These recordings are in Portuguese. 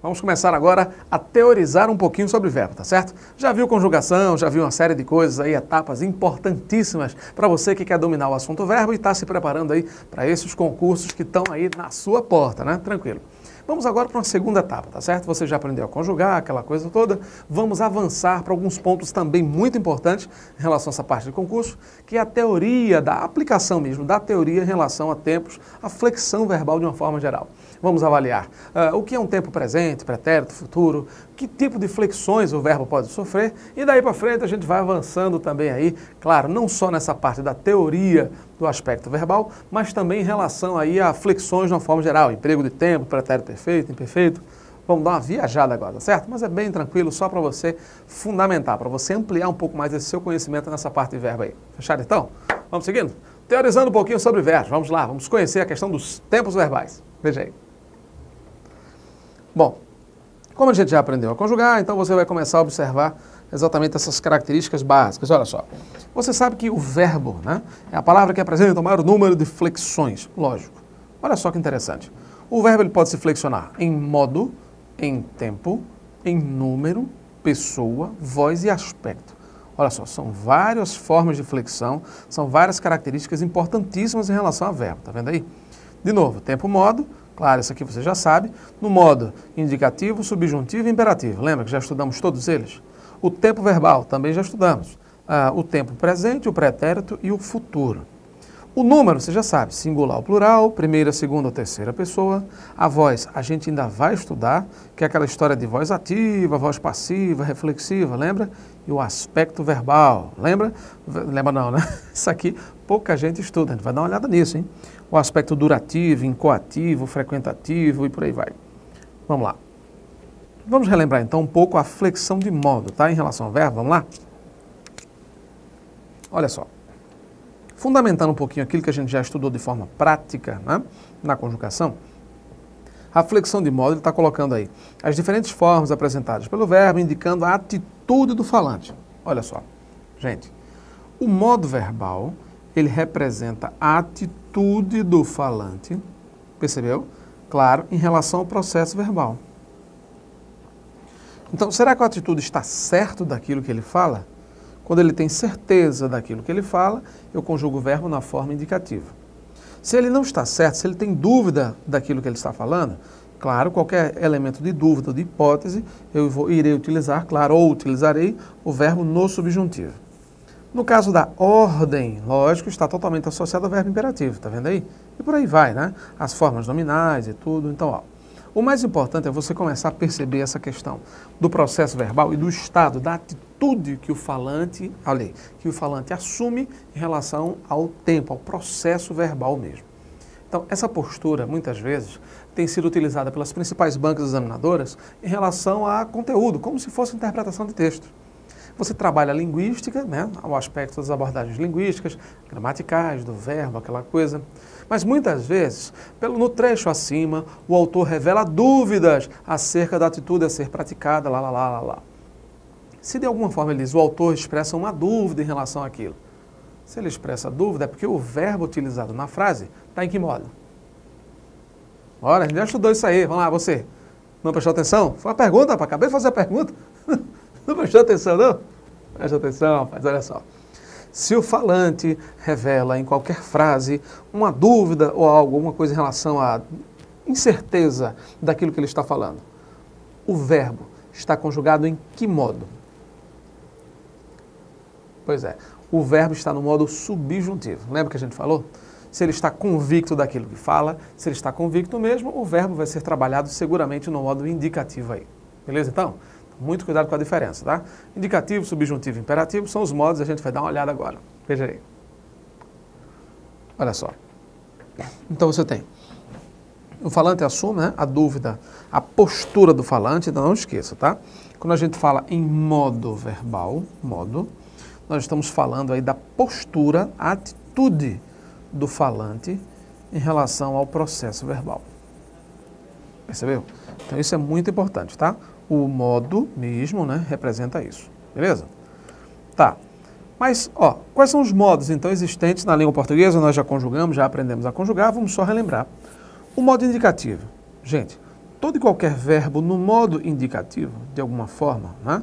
Vamos começar agora a teorizar um pouquinho sobre verbo, tá certo? Já viu conjugação, já viu uma série de coisas aí, etapas importantíssimas para você que quer dominar o assunto verbo e está se preparando aí para esses concursos que estão aí na sua porta, né? Tranquilo. Vamos agora para uma segunda etapa, tá certo? Você já aprendeu a conjugar, aquela coisa toda. Vamos avançar para alguns pontos também muito importantes em relação a essa parte de concurso, que é a teoria, da aplicação mesmo, da teoria em relação a tempos, a flexão verbal de uma forma geral. Vamos avaliar o que é um tempo presente, pretérito, futuro, que tipo de flexões o verbo pode sofrer e daí para frente a gente vai avançando também aí, claro, não só nessa parte da teoria do aspecto verbal, mas também em relação aí a flexões de uma forma geral, emprego de tempo, pretérito perfeito, imperfeito. Vamos dar uma viajada agora, tá certo? Mas é bem tranquilo, só para você fundamentar, para você ampliar um pouco mais esse seu conhecimento nessa parte de verbo aí. Fechado então? Vamos seguindo? Teorizando um pouquinho sobre verbos, vamos lá, vamos conhecer a questão dos tempos verbais. Veja aí. Bom, como a gente já aprendeu a conjugar, então você vai começar a observar exatamente essas características básicas. Olha só, você sabe que o verbo, né, é a palavra que apresenta o maior número de flexões, lógico. Olha só que interessante. O verbo ele pode se flexionar em modo, em tempo, em número, pessoa, voz e aspecto. Olha só, são várias formas de flexão, são várias características importantíssimas em relação ao verbo, tá vendo aí? De novo, tempo, modo. Claro, isso aqui você já sabe. No modo indicativo, subjuntivo e imperativo. Lembra que já estudamos todos eles? O tempo verbal também já estudamos. O tempo presente, o pretérito e o futuro. O número, você já sabe, singular ou plural, primeira, segunda ou terceira pessoa. A voz, a gente ainda vai estudar, que é aquela história de voz ativa, voz passiva, reflexiva, lembra? E o aspecto verbal, lembra? Lembra não, né? Isso aqui pouca gente estuda, a gente vai dar uma olhada nisso, hein? O aspecto durativo, incoativo, frequentativo e por aí vai. Vamos lá. Vamos relembrar então um pouco a flexão de modo, tá? Em relação ao verbo, vamos lá? Olha só. Fundamentando um pouquinho aquilo que a gente já estudou de forma prática, né, na conjugação, a flexão de modo ele está colocando aí as diferentes formas apresentadas pelo verbo, indicando a atitude do falante. Olha só, gente, o modo verbal, ele representa a atitude do falante, percebeu? Claro, em relação ao processo verbal. Então, será que a atitude está certo daquilo que ele fala? Quando ele tem certeza daquilo que ele fala, eu conjugo o verbo na forma indicativa. Se ele não está certo, se ele tem dúvida daquilo que ele está falando, claro, qualquer elemento de dúvida ou de hipótese, irei utilizar, claro, ou utilizarei o verbo no subjuntivo. No caso da ordem, lógico, está totalmente associado ao verbo imperativo, tá vendo aí? E por aí vai, né? As formas nominais e tudo, então, ó. O mais importante é você começar a perceber essa questão do processo verbal e do estado, da atitude que o falante assume em relação ao tempo, ao processo verbal mesmo. Então, essa postura, muitas vezes, tem sido utilizada pelas principais bancas examinadoras em relação a conteúdo, como se fosse interpretação de texto. Você trabalha a linguística, né, o aspecto das abordagens linguísticas, gramaticais, do verbo, aquela coisa. Mas muitas vezes, no trecho acima, o autor revela dúvidas acerca da atitude a ser praticada, lá. Se de alguma forma ele diz, o autor expressa uma dúvida em relação àquilo. Se ele expressa dúvida, é porque o verbo utilizado na frase está em que modo? Ora, a gente já estudou isso aí, vamos lá, você. Não prestou atenção? Foi uma pergunta, acabei de fazer a pergunta. Não prestou atenção, não? Presta atenção, rapaz, olha só. Se o falante revela em qualquer frase uma dúvida ou algo, alguma coisa em relação à incerteza daquilo que ele está falando, o verbo está conjugado em que modo? Pois é, o verbo está no modo subjuntivo. Lembra que a gente falou? Se ele está convicto daquilo que fala, se ele está convicto mesmo, o verbo vai ser trabalhado seguramente no modo indicativo aí. Beleza, então? Muito cuidado com a diferença, tá? Indicativo, subjuntivo e imperativo são os modos, a gente vai dar uma olhada agora. Veja aí. Olha só. Então você tem o falante assume, né, a dúvida, a postura do falante, então não esqueça, tá? Quando a gente fala em modo verbal, nós estamos falando aí da postura, a atitude do falante em relação ao processo verbal. Percebeu? Então isso é muito importante, tá? O modo mesmo, né, representa isso. Beleza? Tá. Mas, ó, quais são os modos, então, existentes na língua portuguesa? Nós já conjugamos, já aprendemos a conjugar, vamos só relembrar. O modo indicativo. Gente, todo e qualquer verbo no modo indicativo, de alguma forma, né,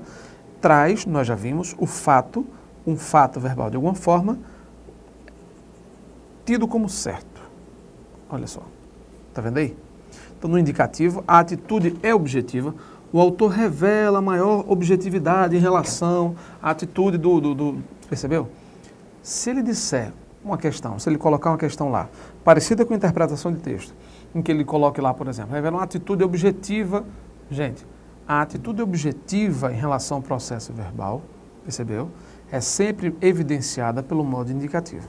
traz, nós já vimos, o fato, um fato verbal de alguma forma, tido como certo. Olha só, tá vendo aí? Então, no indicativo, a atitude é objetiva, o autor revela maior objetividade em relação à atitude percebeu? Se ele disser uma questão, se ele colocar uma questão lá, parecida com a interpretação de texto, em que ele coloque lá, por exemplo, revela uma atitude objetiva, gente, a atitude objetiva em relação ao processo verbal, percebeu? É sempre evidenciada pelo modo indicativo.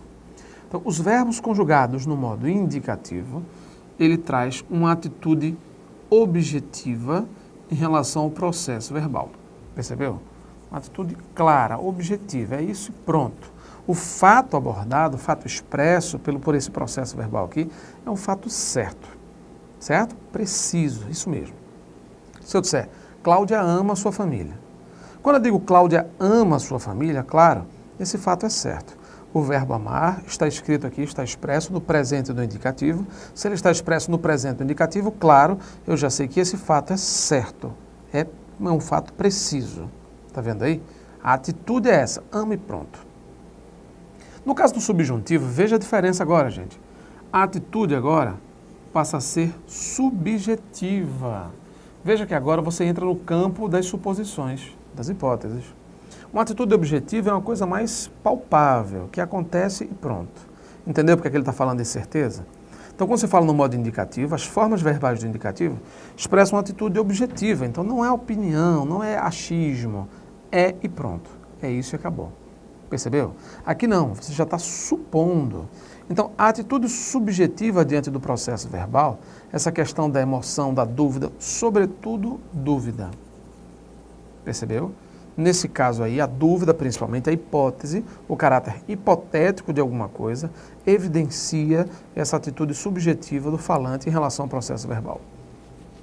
Então, os verbos conjugados no modo indicativo, ele traz uma atitude objetiva em relação ao processo verbal. Percebeu? Uma atitude clara, objetiva, é isso e pronto. O fato abordado, o fato expresso por esse processo verbal aqui, é um fato certo. Certo? Preciso, isso mesmo. Se eu disser, Cláudia ama a sua família. Quando eu digo Cláudia ama a sua família, claro, esse fato é certo. O verbo amar está escrito aqui, está expresso no presente do indicativo. Se ele está expresso no presente do indicativo, claro, eu já sei que esse fato é certo. É um fato preciso. Está vendo aí? A atitude é essa, ama e pronto. No caso do subjuntivo, veja a diferença agora, gente. A atitude agora passa a ser subjetiva. Veja que agora você entra no campo das suposições, das hipóteses. Uma atitude objetiva é uma coisa mais palpável, que acontece e pronto. Entendeu porque é que ele está falando de certeza? Então, quando você fala no modo indicativo, as formas verbais do indicativo expressam uma atitude objetiva. Então, não é opinião, não é achismo, é e pronto. É isso e acabou. Percebeu? Aqui não, você já está supondo. Então, a atitude subjetiva diante do processo verbal, essa questão da emoção, da dúvida, sobretudo dúvida. Percebeu? Nesse caso aí, a dúvida, principalmente a hipótese, o caráter hipotético de alguma coisa, evidencia essa atitude subjetiva do falante em relação ao processo verbal.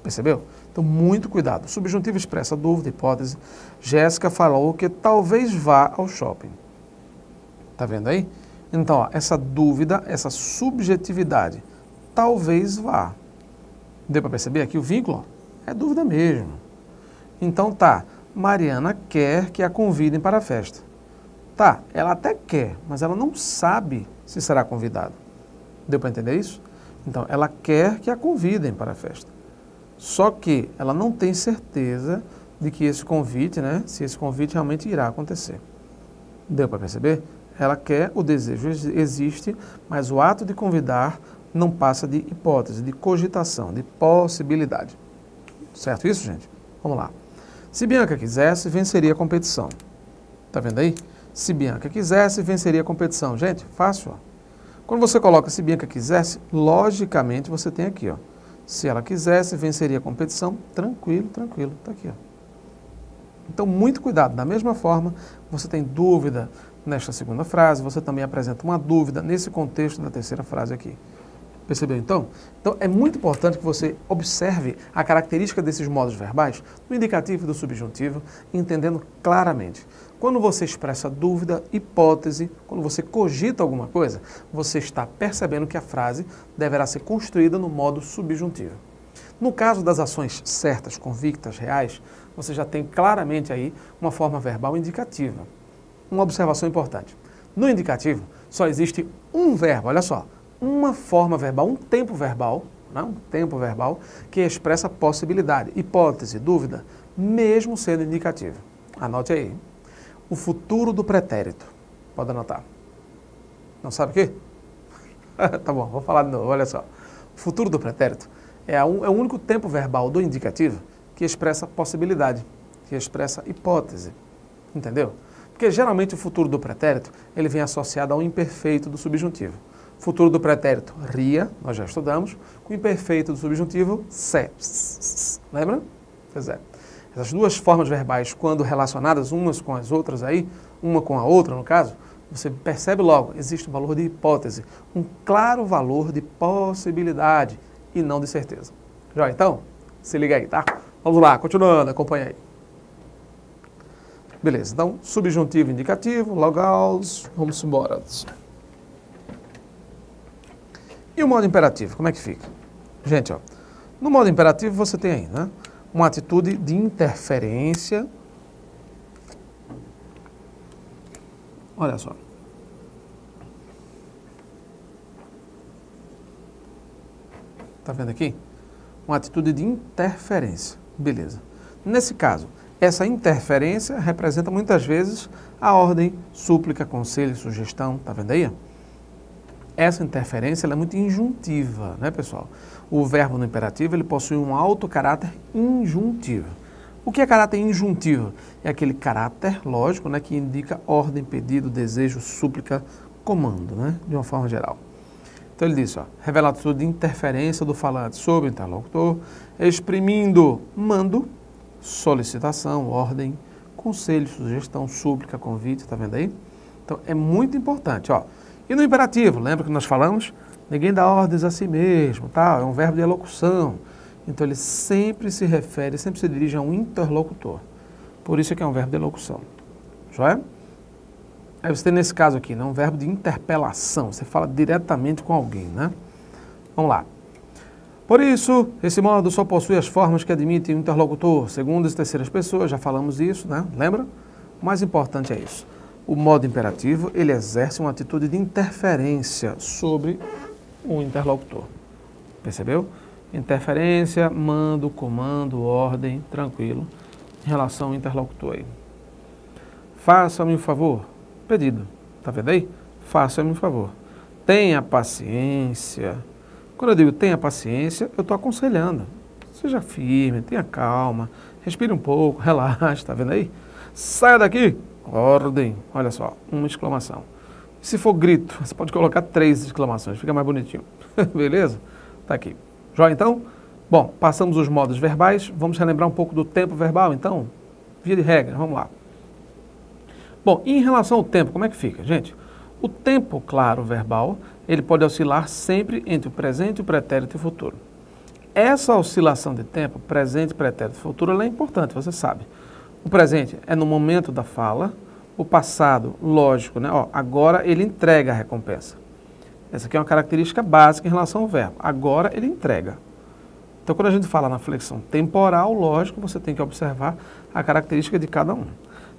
Percebeu? Então, muito cuidado. O subjuntivo expressa dúvida, hipótese. Jéssica falou que talvez vá ao shopping. Tá vendo aí? Então, ó, essa dúvida, essa subjetividade, talvez vá. Deu para perceber aqui o vínculo? É dúvida mesmo. Então, tá. Mariana quer que a convidem para a festa. Tá, ela até quer, mas ela não sabe se será convidada. Deu para entender isso? Então, ela quer que a convidem para a festa. Só que ela não tem certeza de que esse convite, né, se esse convite realmente irá acontecer. Deu para perceber? Ela quer, o desejo existe, mas o ato de convidar não passa de hipótese, de cogitação, de possibilidade. Certo isso, gente? Vamos lá. Se Bianca quisesse, venceria a competição. Tá vendo aí? Se Bianca quisesse, venceria a competição. Gente, fácil, ó. Quando você coloca se Bianca quisesse, logicamente você tem aqui, ó. Se ela quisesse, venceria a competição. Tranquilo, tranquilo. Tá aqui, ó. Então, muito cuidado. Da mesma forma, você tem dúvida nesta segunda frase, você também apresenta uma dúvida nesse contexto da terceira frase aqui. Percebeu então? Então é muito importante que você observe a característica desses modos verbais, do indicativo e do subjuntivo, entendendo claramente. Quando você expressa dúvida, hipótese, quando você cogita alguma coisa, você está percebendo que a frase deverá ser construída no modo subjuntivo. No caso das ações certas, convictas, reais, você já tem claramente aí uma forma verbal indicativa. Uma observação importante. No indicativo, só existe um verbo, olha só, uma forma verbal, um tempo verbal, né? Um tempo verbal que expressa possibilidade, hipótese, dúvida, mesmo sendo indicativo. Anote aí. O futuro do pretérito. Pode anotar. Não sabe o quê? Tá bom, vou falar de novo, olha só. O futuro do pretérito é o único tempo verbal do indicativo que expressa possibilidade, que expressa hipótese. Entendeu? Porque geralmente o futuro do pretérito ele vem associado ao imperfeito do subjuntivo. Futuro do pretérito, ria, nós já estudamos, com o imperfeito do subjuntivo, se. Lembra? Pois é. Essas duas formas verbais, quando relacionadas umas com as outras aí, uma com a outra no caso, você percebe logo, existe um valor de hipótese, um claro valor de possibilidade e não de certeza. Já então, se liga aí, tá? Vamos lá, continuando, acompanha aí. Beleza, então, subjuntivo indicativo, logos, vamos embora. E o modo imperativo, como é que fica? Gente, ó, No modo imperativo você tem aí, né? Uma atitude de interferência. Olha só. Tá vendo aqui? Uma atitude de interferência. Beleza. Nesse caso, essa interferência representa muitas vezes a ordem, súplica, conselho, sugestão. Tá vendo aí? Essa interferência ela é muito injuntiva, né, pessoal? O verbo no imperativo ele possui um alto caráter injuntivo. O que é caráter injuntivo? É aquele caráter, lógico, né, que indica ordem, pedido, desejo, súplica, comando, né, de uma forma geral. Então ele diz, ó, revela a atitude de interferência do falante sobre o interlocutor, exprimindo mando, solicitação, ordem, conselho, sugestão, súplica, convite, tá vendo aí? Então é muito importante, ó. E no imperativo, lembra que nós falamos? Ninguém dá ordens a si mesmo, tá? É um verbo de elocução. Então ele sempre se refere, sempre se dirige a um interlocutor. Por isso é que é um verbo de elocução. Joia? Aí você tem nesse caso aqui, né, um verbo de interpelação. Você fala diretamente com alguém, né? Vamos lá. Por isso, esse modo só possui as formas que admitem o interlocutor, segundas e terceiras pessoas, já falamos isso, né? Lembra? O mais importante é isso. O modo imperativo, ele exerce uma atitude de interferência sobre o interlocutor. Percebeu? Interferência, mando, comando, ordem, tranquilo, em relação ao interlocutor aí. Faça-me um favor. Pedido. Tá vendo aí? Faça-me um favor. Tenha paciência. Quando eu digo tenha paciência, eu estou aconselhando. Seja firme, tenha calma, respire um pouco, relaxe, tá vendo aí? Saia daqui. Ordem. Olha só, uma exclamação. Se for grito, você pode colocar 3 exclamações, fica mais bonitinho. Beleza? Tá aqui. Joia então? Bom, passamos os modos verbais, vamos relembrar um pouco do tempo verbal então? Via de regra, vamos lá. Bom, e em relação ao tempo, como é que fica, gente? O tempo, claro, verbal, ele pode oscilar sempre entre o presente, o pretérito e o futuro. Essa oscilação de tempo, presente, pretérito e futuro, ela é importante, você sabe. O presente é no momento da fala, o passado, lógico, né? Ó, agora ele entrega a recompensa. Essa aqui é uma característica básica em relação ao verbo. Agora ele entrega. Então, quando a gente fala na flexão temporal, lógico, você tem que observar a característica de cada um.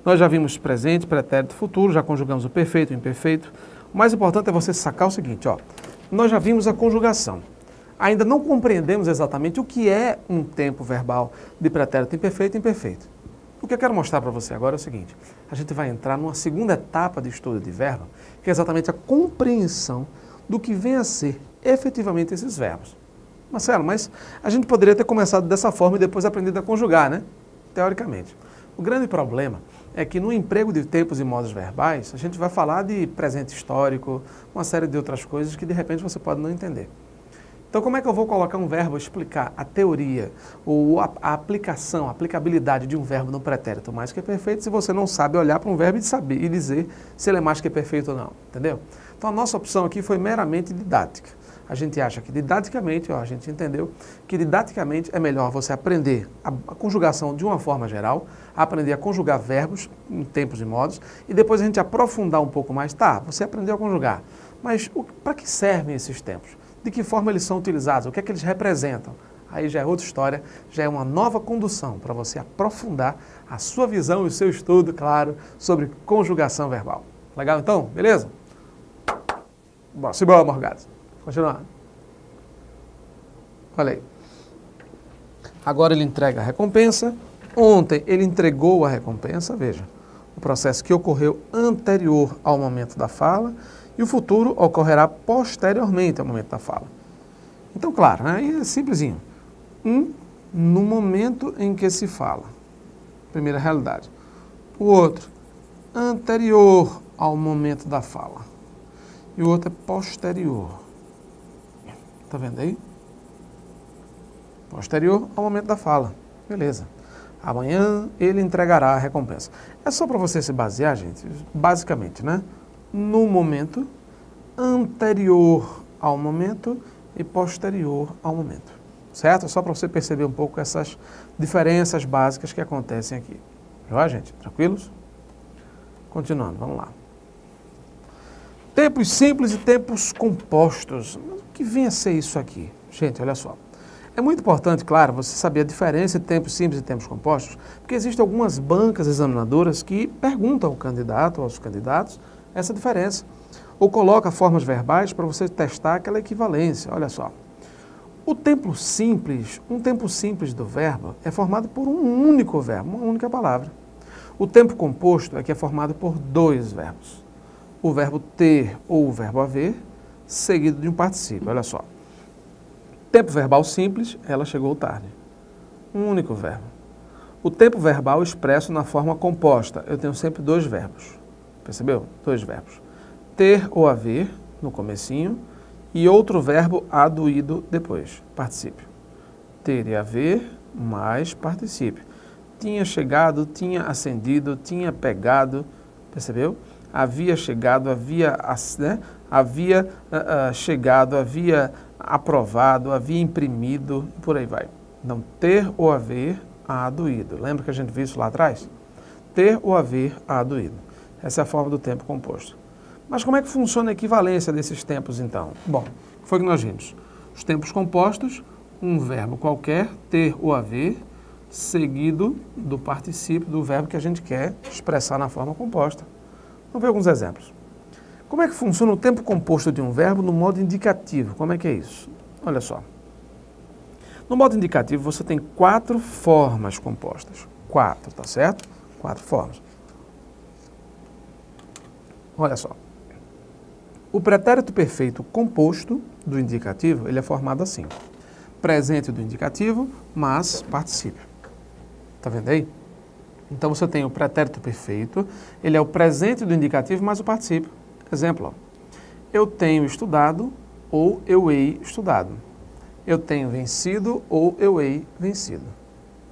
Nós já vimos presente, pretérito, futuro, já conjugamos o perfeito e o imperfeito. O mais importante é você sacar o seguinte, ó. Nós já vimos a conjugação. Ainda não compreendemos exatamente o que é um tempo verbal de pretérito imperfeito e imperfeito. O que eu quero mostrar para você agora é o seguinte, a gente vai entrar numa segunda etapa de estudo de verbo, que é exatamente a compreensão do que vem a ser efetivamente esses verbos. Marcelo, mas a gente poderia ter começado dessa forma e depois aprendido a conjugar, né? Teoricamente. O grande problema é que no emprego de tempos e modos verbais, a gente vai falar de presente histórico, uma série de outras coisas que de repente você pode não entender. Então, como é que eu vou colocar um verbo, explicar a teoria ou a aplicação, a aplicabilidade de um verbo no pretérito mais que perfeito, se você não sabe olhar para um verbo e dizer se ele é mais que perfeito ou não, entendeu? Então, a nossa opção aqui foi meramente didática. A gente acha que didaticamente, ó, a gente entendeu que didaticamente é melhor você aprender a conjugação de uma forma geral, aprender a conjugar verbos em tempos e modos, e depois a gente aprofundar um pouco mais. Tá, você aprendeu a conjugar, mas para que servem esses tempos? De que forma eles são utilizados? O que é que eles representam? Aí já é outra história, já é uma nova condução para você aprofundar a sua visão e o seu estudo, claro, sobre conjugação verbal. Legal então? Beleza? Bom, simbora, Morgado. Continuando. Olha aí. Agora ele entrega a recompensa. Ontem ele entregou a recompensa, veja. O processo que ocorreu anterior ao momento da fala e o futuro ocorrerá posteriormente ao momento da fala. Então, claro, aí é simplesinho. No momento em que se fala. Primeira realidade. O outro, anterior ao momento da fala. E o outro é posterior. Tá vendo aí? Posterior ao momento da fala. Beleza. Amanhã ele entregará a recompensa. É só para você se basear, gente, basicamente, né? No momento, anterior ao momento e posterior ao momento. Certo? É só para você perceber um pouco essas diferenças básicas que acontecem aqui. Já, gente? Tranquilos? Continuando, vamos lá. Tempos simples e tempos compostos. O que vem a ser isso aqui? Gente, olha só. É muito importante, claro, você saber a diferença entre tempos simples e tempos compostos, porque existem algumas bancas examinadoras que perguntam ao candidato ou aos candidatos essa diferença, ou coloca formas verbais para você testar aquela equivalência. Olha só, um tempo simples do verbo é formado por um único verbo, uma única palavra. O tempo composto é que é formado por dois verbos. O verbo ter ou o verbo haver, seguido de um particípio. Olha só. Tempo verbal simples, ela chegou tarde. Um único verbo. O tempo verbal expresso na forma composta, eu tenho sempre dois verbos. Percebeu? Dois verbos. Ter ou haver, no comecinho, e outro verbo aduído depois, particípio. Ter e haver, mais particípio. Tinha chegado, tinha ascendido, tinha pegado, percebeu? Havia chegado, havia chegado, havia aprovado, havia imprimido, por aí vai. Então, ter ou haver, aduído. Lembra que a gente viu isso lá atrás? Ter ou haver, aduído. Essa é a forma do tempo composto. Mas como é que funciona a equivalência desses tempos, então? Bom, foi o que nós vimos. Os tempos compostos, um verbo qualquer, ter ou haver, seguido do particípio do verbo que a gente quer expressar na forma composta. Vamos ver alguns exemplos. Como é que funciona o tempo composto de um verbo no modo indicativo? Como é que é isso? Olha só. No modo indicativo, você tem 4 formas compostas. 4, tá certo? 4 formas. Olha só. O pretérito perfeito composto do indicativo, ele é formado assim. Presente do indicativo, mas particípio. Tá vendo aí? Então, você tem o pretérito perfeito, ele é o presente do indicativo, mais o particípio. Exemplo, ó. Eu tenho estudado ou eu hei estudado. Eu tenho vencido ou eu hei vencido.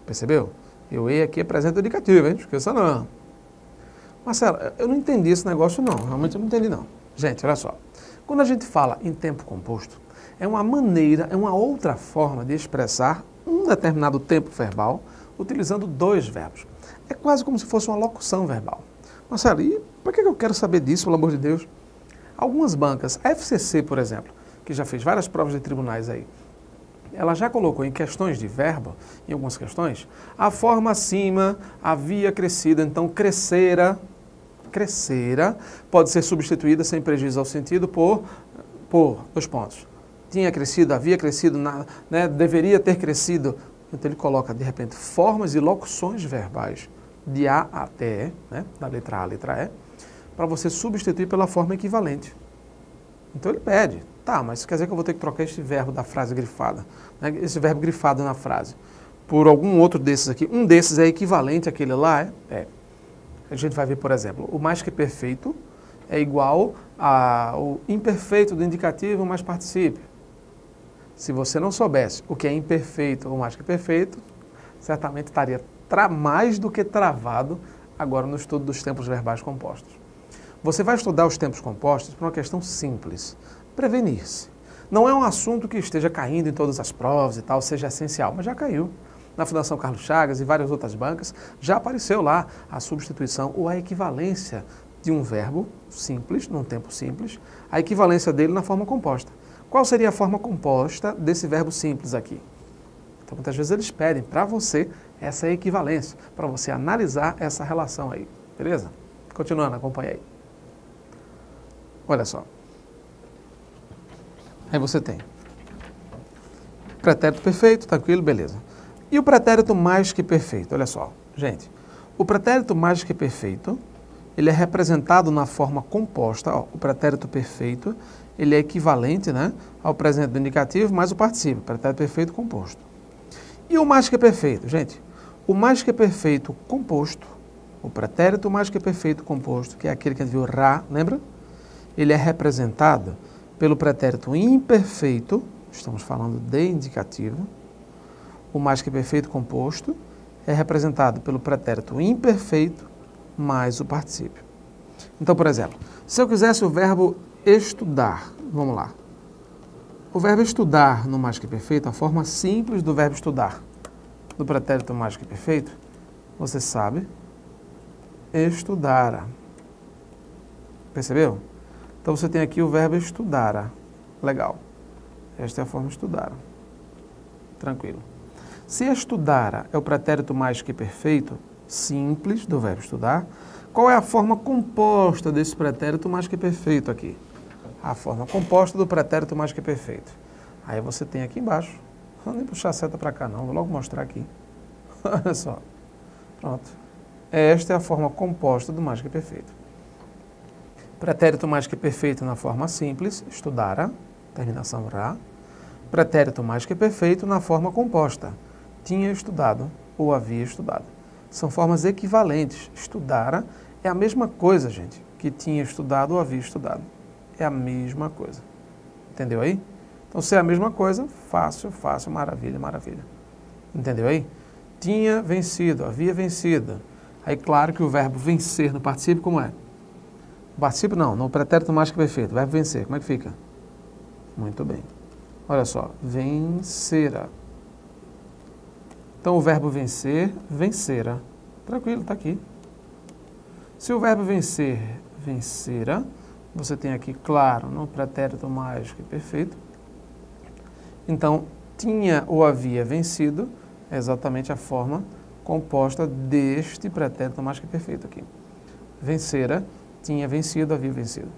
Percebeu? Eu hei aqui é presente do indicativo, hein? Não esqueça não. Marcelo, eu não entendi esse negócio não, realmente eu não entendi não. Gente, olha só. Quando a gente fala em tempo composto, é uma maneira, é uma outra forma de expressar um determinado tempo verbal utilizando 2 verbos. É quase como se fosse uma locução verbal. Marcelo, e por que eu quero saber disso, pelo amor de Deus? Algumas bancas, a FCC, por exemplo, que já fez várias provas de tribunais aí, ela já colocou em questões de verbo, em algumas questões, a forma acima havia crescido, então crescera pode ser substituída sem prejuízo ao sentido por 2 pontos. Tinha crescido, havia crescido, deveria ter crescido. Então ele coloca, de repente, formas e locuções verbais de A até E, da letra A à letra E, para você substituir pela forma equivalente. Então ele pede, tá, mas quer dizer que eu vou ter que trocar este verbo da frase grifada, esse verbo grifado na frase, por algum outro desses aqui. Um desses é equivalente àquele lá? É. A gente vai ver, por exemplo, o mais que perfeito é igual ao imperfeito do indicativo mais particípio. Se você não soubesse o que é imperfeito ou mais que perfeito, certamente estaria mais do que travado agora no estudo dos tempos verbais compostos. Você vai estudar os tempos compostos por uma questão simples, prevenir-se. Não é um assunto que esteja caindo em todas as provas e tal, seja essencial, mas já caiu. Na Fundação Carlos Chagas e várias outras bancas, já apareceu lá a substituição ou a equivalência de um verbo simples, num tempo simples, a equivalência dele na forma composta. Qual seria a forma composta desse verbo simples aqui? Então, muitas vezes eles pedem para você essa equivalência, para você analisar essa relação aí, beleza? Continuando, acompanha aí. Olha só. Aí você tem pretérito perfeito, tranquilo, beleza. E o pretérito mais que perfeito? Olha só, gente. O pretérito mais que perfeito, ele é representado na forma composta. Ó, o pretérito perfeito, ele é equivalente, ao presente do indicativo mais o particípio. Pretérito perfeito composto. E o mais que perfeito? Gente, o mais que perfeito composto, o pretérito mais que perfeito composto, que é aquele que a gente viu, ra, lembra? Ele é representado pelo pretérito imperfeito, estamos falando de indicativo. O mais que perfeito composto é representado pelo pretérito imperfeito mais o particípio. Então, por exemplo, se eu quisesse o verbo estudar, vamos lá. O verbo estudar no mais que perfeito, a forma simples do verbo estudar, do pretérito mais que perfeito, você sabe, estudara. Percebeu? Então você tem aqui o verbo estudara. Legal. Esta é a forma estudara. Tranquilo. Se estudara é o pretérito mais que perfeito, simples, do verbo estudar, qual é a forma composta desse pretérito mais que perfeito aqui? A forma composta do pretérito mais que perfeito. Aí você tem aqui embaixo, não vou nem puxar a seta para cá não, vou logo mostrar aqui. Olha só, pronto. Esta é a forma composta do mais que perfeito. Pretérito mais que perfeito na forma simples, estudara, terminação ra. Pretérito mais que perfeito na forma composta, tinha estudado ou havia estudado. São formas equivalentes. Estudara é a mesma coisa, gente, que tinha estudado ou havia estudado. É a mesma coisa. Entendeu aí? Então, se é a mesma coisa, fácil, fácil, maravilha, maravilha. Entendeu aí? Tinha vencido, havia vencido. Aí, claro que o verbo vencer no particípio, como é? O particípio não, no pretérito mais que perfeito. O verbo vencer, como é que fica? Muito bem. Olha só, vencera. Então, o verbo vencer, vencera. Tranquilo, está aqui. Se o verbo vencer, vencera, você tem aqui, claro, no pretérito mais que perfeito. Então, tinha ou havia vencido é exatamente a forma composta deste pretérito mais que perfeito aqui. Vencera, tinha vencido, havia vencido.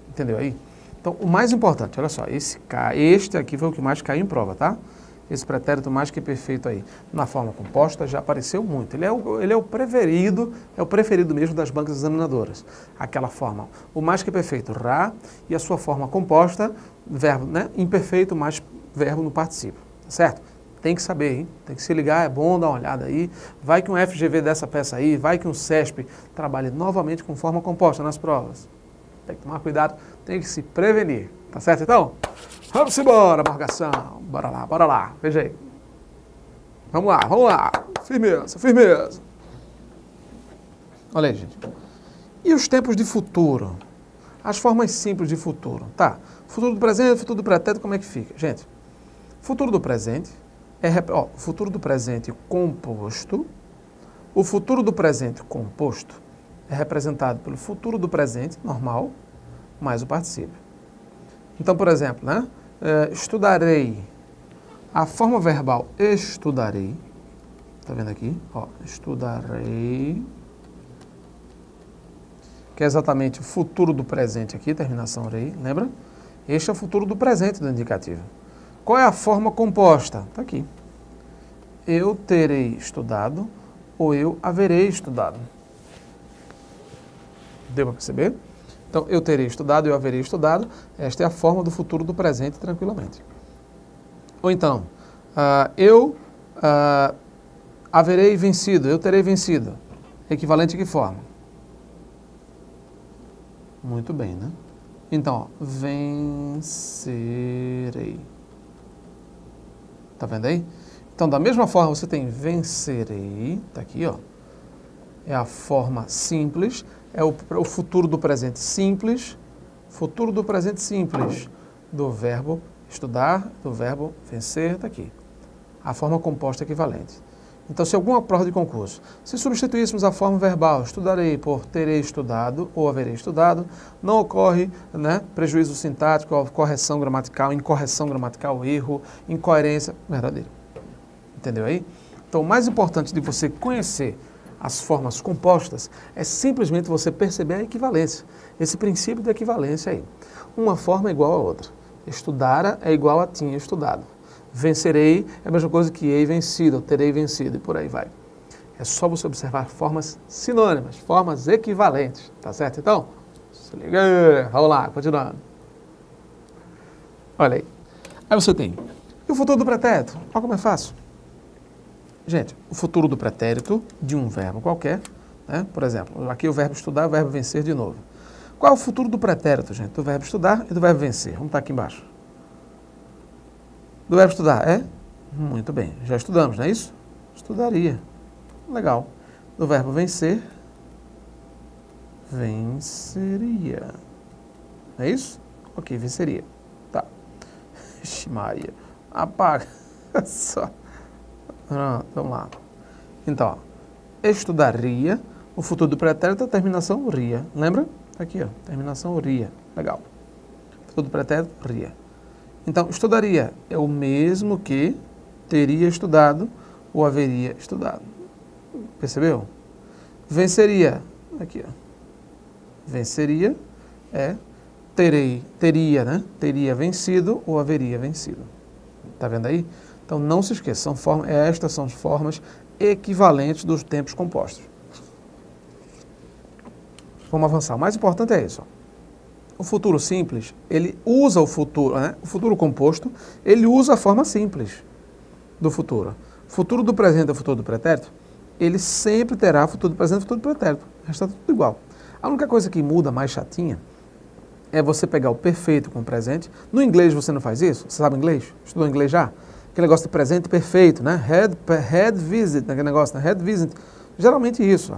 Entendeu aí? Então, o mais importante, olha só, este aqui foi o que mais caiu em prova, tá? Esse pretérito mais que perfeito aí, na forma composta, já apareceu muito. Ele é o preferido mesmo das bancas examinadoras. Aquela forma, o mais que perfeito, ra, e a sua forma composta, verbo, né? Imperfeito mais verbo no particípio, certo? Tem que saber, hein? Tem que se ligar, é bom dar uma olhada aí. Vai que um FGV dessa peça aí, vai que um CESP trabalhe novamente com forma composta nas provas. Tem que tomar cuidado, tem que se prevenir, tá certo então? Vamos embora, marcação. Bora lá, veja aí. Vamos lá. Firmeza, firmeza. Olha aí, gente. E os tempos de futuro? As formas simples de futuro, tá? Futuro do presente, futuro do pretérito, como é que fica? Gente, futuro do presente futuro do presente composto. O futuro do presente composto é representado pelo futuro do presente normal mais o particípio. Então, por exemplo, né? Estudarei. A forma verbal estudarei. Tá vendo aqui? Ó, estudarei. Que é exatamente o futuro do presente aqui, terminação rei, lembra? Este é o futuro do presente do indicativo. Qual é a forma composta? Está aqui. Eu terei estudado ou eu haverei estudado. Deu para perceber? Então, eu terei estudado, eu haverei estudado. Esta é a forma do futuro do presente, tranquilamente. Ou então, eu haverei vencido, eu terei vencido. Equivalente a que forma? Muito bem, né? Então, ó, vencerei. Tá vendo aí? Então, da mesma forma, você tem vencerei, tá aqui, ó. É a forma simples, é o futuro do presente simples, futuro do presente simples, do verbo estudar, do verbo vencer, tá aqui. A forma composta equivalente. Então, se alguma prova de concurso, se substituíssemos a forma verbal, estudarei por terei estudado ou haverei estudado, não ocorre, né, prejuízo sintático, correção gramatical, incorreção gramatical, erro, incoerência, verdadeiro. Entendeu aí? Então, o mais importante de você conhecer as formas compostas é simplesmente você perceber a equivalência, esse princípio de equivalência aí. Uma forma é igual a outra. Estudara é igual a tinha estudado. Vencerei é a mesma coisa que hei vencido, ou terei vencido, e por aí vai. É só você observar formas sinônimas, formas equivalentes, tá certo? Então, se liga, vamos lá, continuando. Olha aí. Aí você tem, e o futuro do pretérito? Olha como é fácil. Gente, o futuro do pretérito de um verbo qualquer, né? Por exemplo, aqui o verbo estudar, o verbo vencer de novo. Qual é o futuro do pretérito, gente? Do verbo estudar e do verbo vencer. Vamos estar aqui embaixo. Do verbo estudar, é? Muito bem, já estudamos, não é isso? Estudaria. Legal. Do verbo vencer, venceria. Não é isso? Ok, venceria. Tá. Ixi, Maria. Apaga. Só. Pronto, vamos lá. Então, ó, estudaria, o futuro do pretérito, a terminação ria. Lembra? Aqui, ó, terminação ria. Legal. Futuro do pretérito, ria. Então, estudaria é o mesmo que teria estudado ou haveria estudado. Percebeu? Venceria, aqui, ó. Venceria é teria, né? Teria vencido ou haveria vencido. Tá vendo aí? Então não se esqueça, estas são as formas equivalentes dos tempos compostos. Vamos avançar. O mais importante é isso. O futuro simples, ele usa o futuro, né? O futuro composto, ele usa a forma simples do futuro. Futuro do presente é o futuro do pretérito, ele sempre terá futuro do presente e futuro do pretérito. Está tudo igual. A única coisa que muda, mais chatinha, é você pegar o perfeito com o presente. No inglês você não faz isso? Você sabe inglês? Estudou inglês já? Aquele negócio de presente perfeito, né? Had visit, aquele negócio, né? Had visit. Geralmente isso.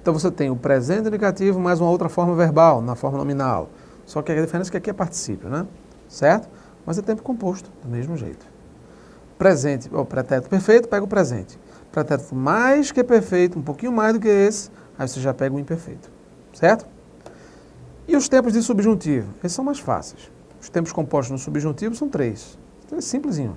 Então você tem o presente indicativo mais uma outra forma verbal, na forma nominal. Só que a diferença é que aqui é particípio, né? Certo? Mas é tempo composto, do mesmo jeito. Presente, o pretérito perfeito, pega o presente. Pretérito mais que perfeito, um pouquinho mais do que esse, aí você já pega o imperfeito. Certo? E os tempos de subjuntivo? Esses são mais fáceis. Os tempos compostos no subjuntivo são três. Então é simplesinho.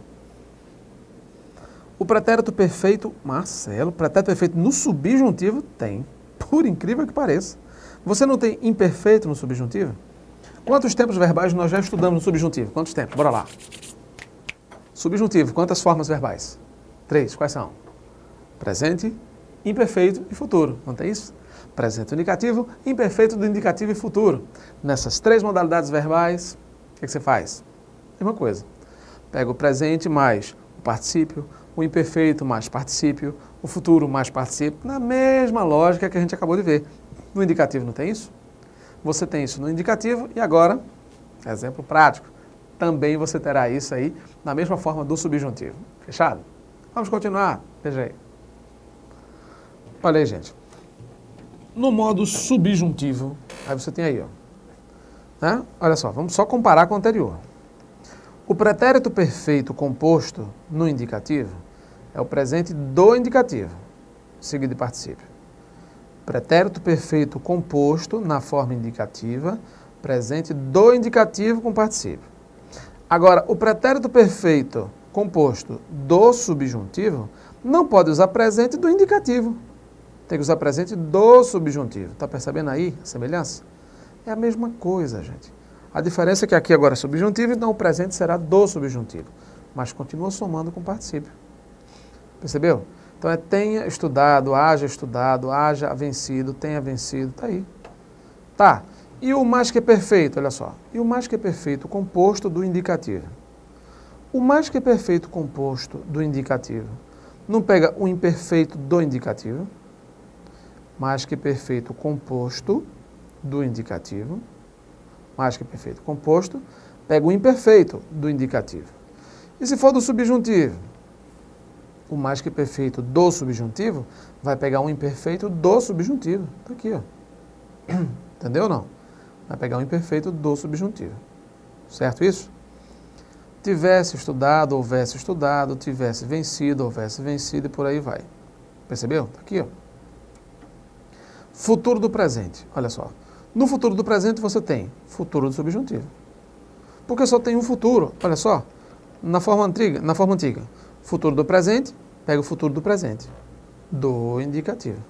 O pretérito perfeito, Marcelo, pretérito perfeito no subjuntivo tem. Por incrível que pareça. Você não tem imperfeito no subjuntivo? Quantos tempos verbais nós já estudamos no subjuntivo? Quantos tempos? Bora lá. Subjuntivo, quantas formas verbais? 3. Quais são? Presente, imperfeito e futuro. Não tem isso? Presente indicativo, imperfeito do indicativo e futuro. Nessas 3 modalidades verbais, o que você faz? Mesma coisa. Pega o presente mais o particípio, o imperfeito mais particípio, o futuro mais particípio, na mesma lógica que a gente acabou de ver. No indicativo não tem isso? Você tem isso no indicativo e agora, exemplo prático, também você terá isso aí na mesma forma do subjuntivo. Fechado? Vamos continuar. Veja aí. Olha aí, gente. No modo subjuntivo, aí você tem aí, ó. Né? Olha só, vamos só comparar com o anterior. O pretérito perfeito composto no indicativo é o presente do indicativo, seguido de particípio. Pretérito perfeito composto na forma indicativa, presente do indicativo com particípio. Agora, o pretérito perfeito composto do subjuntivo não pode usar presente do indicativo. Tem que usar presente do subjuntivo. Está percebendo aí a semelhança? É a mesma coisa, gente. A diferença é que aqui agora é subjuntivo, então o presente será do subjuntivo. Mas continua somando com particípio. Percebeu? Então é tenha estudado, haja vencido, tenha vencido, tá aí. Tá. E o mais que perfeito, olha só. E o mais que perfeito composto do indicativo. O mais que perfeito composto do indicativo não pega o imperfeito do indicativo. Mais que perfeito composto do indicativo. Mais que perfeito composto, pega o imperfeito do indicativo. E se for do subjuntivo? O mais que perfeito do subjuntivo vai pegar um imperfeito do subjuntivo. Está aqui, ó. Entendeu ou não? Vai pegar um imperfeito do subjuntivo. Certo isso? Tivesse estudado, houvesse estudado, tivesse vencido, houvesse vencido e por aí vai. Percebeu? Está aqui, ó. Futuro do presente. Olha só. No futuro do presente você tem futuro do subjuntivo. Porque só tem um futuro. Olha só. Na forma antiga. Futuro do presente, pega o futuro do presente. Do indicativo.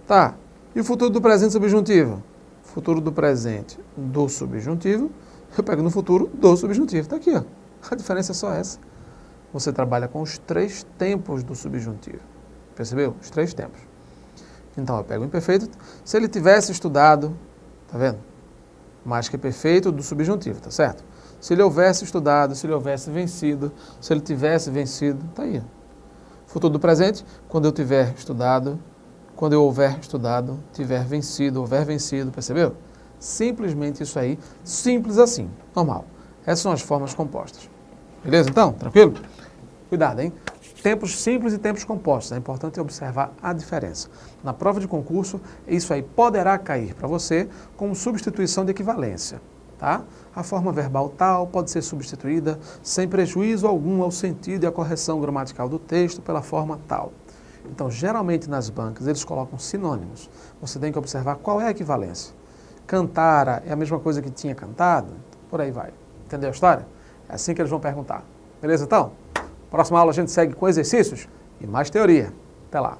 Tá. E o futuro do presente subjuntivo? Futuro do presente do subjuntivo, eu pego no futuro do subjuntivo. Está aqui, ó. A diferença é só essa. Você trabalha com os 3 tempos do subjuntivo. Percebeu? Os 3 tempos. Então, eu pego o imperfeito. Se ele tivesse estudado, tá vendo? Mais que perfeito do subjuntivo, tá certo? Se ele houvesse estudado, se ele houvesse vencido, se ele tivesse vencido, tá aí. Futuro do presente, quando eu tiver estudado, quando eu houver estudado, tiver vencido, houver vencido, percebeu? Simplesmente isso aí, simples assim, normal. Essas são as formas compostas. Beleza, então? Tranquilo? Cuidado, hein? Tempos simples e tempos compostos. É importante observar a diferença. Na prova de concurso, isso aí poderá cair para você como substituição de equivalência. Tá? A forma verbal tal pode ser substituída sem prejuízo algum ao sentido e à correção gramatical do texto pela forma tal. Então, geralmente nas bancas, eles colocam sinônimos. Você tem que observar qual é a equivalência. Cantara é a mesma coisa que tinha cantado? Por aí vai. Entendeu a história? É assim que eles vão perguntar. Beleza, então? Próxima aula a gente segue com exercícios e mais teoria. Até lá.